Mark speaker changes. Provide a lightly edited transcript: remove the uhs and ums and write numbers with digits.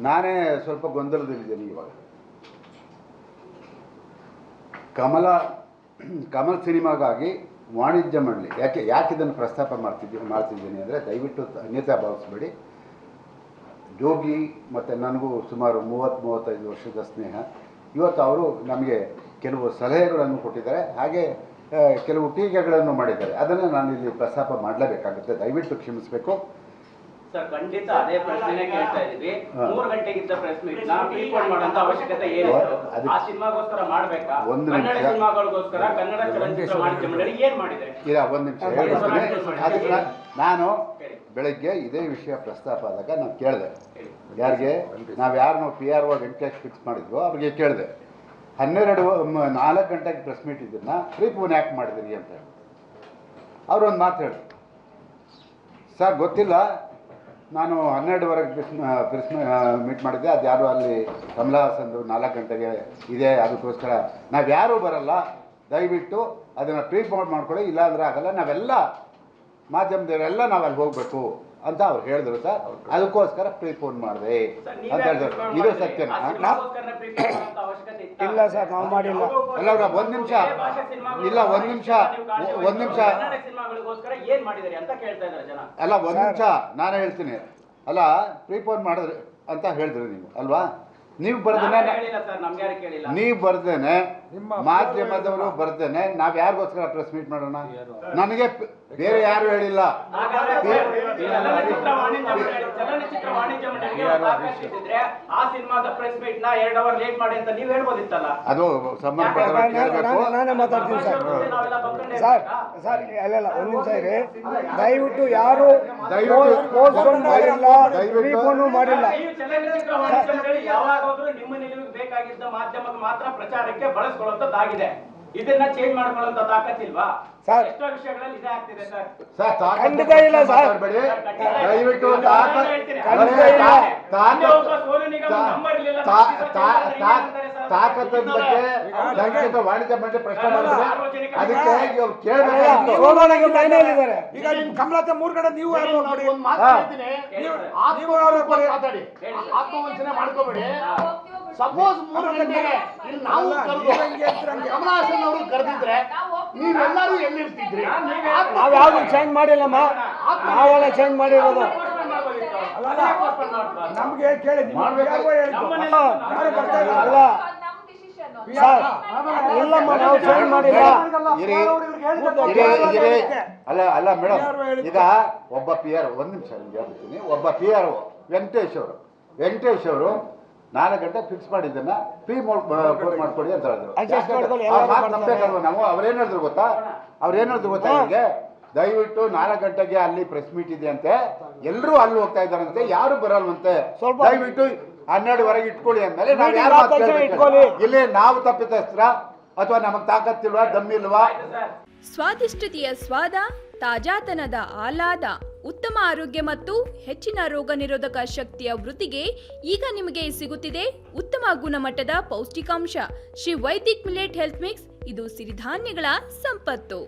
Speaker 1: ನಾನೇ ಸ್ವಲ್ಪ ಗೊಂದಲದಲ್ಲಿದ್ದೇನೆ ಇವಾಗ. ಕಮಲ್ ಸಿನಿಮಾಗಾಗಿ ವಾಣಿಜ್ಯ ಮಂಡಳಿ ಯಾಕೆ ಇದನ್ನು ಪ್ರಸ್ತಾಪ ಮಾಡ್ತಿದ್ದೀನಿ ಅಂದರೆ, ದಯವಿಟ್ಟು ಅನ್ಯತಾ ಭಾವಿಸಬೇಡಿ. ಜೋಗಿ ಮತ್ತು ನನಗೂ ಸುಮಾರು 30-35 ವರ್ಷದ ಸ್ನೇಹ. ಇವತ್ತು ಅವರು ನಮಗೆ ಕೆಲವು ಸಲಹೆಗಳನ್ನು ಕೊಟ್ಟಿದ್ದಾರೆ, ಹಾಗೆ ಕೆಲವು ಟೀಕೆಗಳನ್ನು ಮಾಡಿದ್ದಾರೆ. ಅದನ್ನು ನಾನು ಇಲ್ಲಿ ಪ್ರಸ್ತಾಪ ಮಾಡಲೇಬೇಕಾಗುತ್ತೆ, ದಯವಿಟ್ಟು ಕ್ಷಮಿಸಬೇಕು
Speaker 2: ಸರ್. ಖಂಡಿತ ಅದೇ ಪ್ರಶ್ನೆ ಕೇಳ್ತಾ ಇದೀವಿ. 3 ಗಂಟೆಗಿದ್ದ ಪ್ರೆಸ್ ಮೀಟ್ ನ ಪ್ರೀಪೋನ್ ಮಾಡುವಂತ ಅವಶ್ಯಕತೆ ಏನಿತ್ತು? ಆ ಸಿನಿಮಾಗೋಸ್ಕರ ಮಾಡಬೇಕಾ? ಕನ್ನಡ ಸಿನಿಮಾಗಳಿಗೋಸ್ಕರ ಕನ್ನಡ ಚಲನಚಿತ್ರ ವಾಣಿಜ್ಯ ಮಂಡಳಿ ಏನ್ ಮಾಡಿದೆ?
Speaker 1: ಇಲ್ಲ, ಒಂದು ನಿಮಿಷ ಹೇಳ್ತೀನಿ. ಅದಕ್ಕೆ ನಾನು ಬೆಳಗ್ಗೆ ಇದೇ ವಿಷಯ ಪ್ರಸ್ತಾಪ ಆದಾಗ ನಾನು ಕೇಳಿದೆ, ಯಾರಿಗೆ ನಾವು PRO ವೆಂಕಟೇಶ್ ಫಿಕ್ಸ್ ಮಾಡಿದ್ವೋ ಅವ್ರಿಗೆ ಕೇಳಿದೆ, 4 ಗಂಟೆಗೆ ಪ್ರೆಸ್ ಮೀಟ್ ಇದನ್ನ ಪ್ರೀಪೋನ್ ಯಾಕೆ ಮಾಡಿದಿರಿ ಅಂತ ಹೇಳಿ. ಅವರೊಂದು ಮಾತು ಹೇಳಿ, ಸರ್ ಗೊತ್ತಿಲ್ಲ, ನಾನು 12ವರೆಗೆ ಪ್ರೆಸ್ ಮೀಟ್ ಮಾಡಿದ್ದೆ, ಅದು ಯಾರು ಅಲ್ಲಿ ಕಮಲಾ ಹಾಸನ್ದು 4 ಗಂಟೆಗೆ ಇದೆ, ಅದಕ್ಕೋಸ್ಕರ ನಾವ್ಯಾರೂ ಬರಲ್ಲ, ದಯವಿಟ್ಟು ಅದನ್ನು ಪ್ರೀಪೋನ್ ಮಾಡ್ಕೊಳ್ಳಿ, ಇಲ್ಲಾಂದ್ರೆ ಆಗಲ್ಲ, ನಾವೆಲ್ಲ ಮಾಧ್ಯಮದವರೆಲ್ಲ ನಾವು ಅಲ್ಲಿ ಹೋಗಬೇಕು ಅಂತ ಅವ್ರು ಹೇಳಿದ್ರು ಸರ್. ಅದಕ್ಕೋಸ್ಕರ ಪ್ರೀಪೋನ್ ಮಾಡಿದೆ ಅಂತ ಹೇಳಿದ್ರು. ಇದು ಸತ್ಯನಾ?
Speaker 3: ಇಲ್ಲ ಸರ್, ನಾವು ಮಾಡಿಲ್ಲ.
Speaker 1: ಅಲ್ಲ, ಒಂದು ನಿಮಿಷ ಇಲ್ಲ, ಒಂದು ನಿಮಿಷ ಅಲ್ಲ, ಒಂದು ನಿಮಿಷ ನಾನೇ ಹೇಳ್ತೀನಿ. ಅಲ್ಲ, ಪ್ರೀಪೋನ್ ಮಾಡಿದ್ರಿ ಅಂತ ಹೇಳಿದ್ರಿ ನೀವು ಅಲ್ವಾ? ನೀವು ಬರ್ದೇನೆ ಮಾಧ್ಯಮದವರು ಬರ್ದೇನೆ ನಾವು ಯಾರಿಗೋಸ್ಕರ ಪ್ರೆಸ್ ಮೀಟ್ ಮಾಡೋಣ? ನನಗೆ ಬೇರೆ ಯಾರು ಹೇಳಿಲ್ಲ. ಅದು ಸಂಬಂಧಪಟ್ಟ
Speaker 3: ಮಾತಾಡ್ತೀನಿ ಸರ್. ಸರ್ ಅಲ್ಲ, ಒಂದು ನಿಮಿಷ ಇರಿ. ದಯವಿಟ್ಟು ಯಾರು ಮಾಡಿಲ್ಲ.
Speaker 2: ನಿಮ್ಮ ನಿಲುವಿಗೆ ಬೇಕಾಗಿದ್ದ ಮಾಧ್ಯಮಕ್ಕೆ ಮಾತ್ರ ಪ್ರಚಾರಕ್ಕೆ ಬಳಸ್ಕೊಳ್ಳುವಂತದ್ದಾಗಿದೆ. ಇದನ್ನ ಚೇಂಜ್ ಮಾಡ್ಕೊಳ್ಳುವಂತ ತಾಕತ್ತಿಲ್ವಾ? ಎಷ್ಟೋ ವಿಷಯಗಳಲ್ಲಿ ಇದೇ ಆಗ್ತಿದೆ ಸರ್.
Speaker 3: ಖಂಡಿತ ಇಲ್ಲ ಸರ್,
Speaker 1: ದಯವಿಟ್ಟು ತಾಕತ್ತಿನ ಬಗ್ಗೆ ಲೈಂಗಿಕ ವಾಣಿಜ್ಯ ಮಂಡಳಿ ಪ್ರಶ್ನೆ ಮಾಡಿದ್ರೆ ಅದಕ್ಕೆ
Speaker 3: ಕೇಳಬೇಕಾಗಿದ್ದಾರೆ.
Speaker 4: ಈಗ ನಿಮ್ ಕಮಲತೆ 3 ಕಡೆ ನೀವು ಆತ್ಮವಂಚನೆ ಮಾಡ್ಕೋಬೇಡಿ. ಸಪೋಸ್ 3 ಗಂಟೆಗೆ ಇಲ್ಲಿ ನಾವು ಕಮಲ ಹಾಸನ್ ಅವರು ಕರೆದಿದ್ರೆ ನೀವೆಲ್ಲರೂ ಎಲ್ಲಿರ್ತಿದ್ರಿ?
Speaker 3: ನಾವ್ ಯಾವ್ದು ಚೇಂಜ್ ಮಾಡಿಲ್ಲಮ್ಮ, ನಾವೆಲ್ಲ ಚೇಂಜ್ ಮಾಡಿರೋದು. ನಮ್ಗೆ ಕೇಳಿ ಇಲ್ಲಮ್ಮ, ನಾವು ಚೇಂಜ್ ಮಾಡಿಲ್ಲ.
Speaker 1: ಅಲ್ಲ ಮೇಡಮ್, ಈಗ ಒಬ್ಬ PR, ಒಂದು ನಿಮಿಷ ಹೇಳ್ತೀನಿ, ಒಬ್ಬ PR ವೆಂಕಟೇಶ್ ಅವರು 4 ಗಂಟೆ ಫಿಕ್ಸ್ ಮಾಡಿದ್ದನ್ನ ಪ್ರೀಪೋನ್ ಮಾಡ್ಕೊಡಿ ಅಂತ ಹೇಳಿದ್ರು. ನಂಬೇಕಲ್ವ ನಾವು? ಅವ್ರೇನು ಹೇಳಿದ್ರು ಗೊತ್ತಾ ನಿಮಗೆ? ದಯವಿಟ್ಟು 4 ಗಂಟೆಗೆ ಅಲ್ಲಿ ಪ್ರೆಸ್ ಮೀಟ್ ಇದೆ ಅಂತೆ, ಎಲ್ಲರೂ ಅಲ್ಲಿ ಹೋಗ್ತಾ ಇದ್ದಾರಂತೆ, ಯಾರು ಬರಲ್ವಂತೆ, ದಯವಿಟ್ಟು 12ವರೆಗೆ ಇಟ್ಕೊಳ್ಳಿ ಅಂದ್ಮೇಲೆ ನಾವು ಯಾರು ಇಲ್ಲಿ ನಾವು ತಪ್ಪಿತಸ್ತ್ರ ಅಥವಾ ನಮಗೆ ತಾಕತ್ತಿಲ್ವಾ, ದಮ್ಮಿಲ್ವಾ?
Speaker 5: ಸ್ವಾದಿಷ್ಟತೆಯ ಸ್ವಾದ, ತಾಜಾತನದ ಆಹ್ಲಾದ, ಉತ್ತಮ ಆರೋಗ್ಯ ಮತ್ತು ಹೆಚ್ಚಿನ ರೋಗ ನಿರೋಧಕ ಶಕ್ತಿಯ ವೃದ್ಧಿಗೆ ಈಗ ನಿಮಗೆ ಸಿಗುತ್ತಿದೆ ಉತ್ತಮ ಗುಣಮಟ್ಟದ ಪೌಷ್ಟಿಕಾಂಶ. Shri Vaidik millet health mix. ಇದು ಸಿರಿಧಾನ್ಯಗಳ ಸಂಪತ್ತು.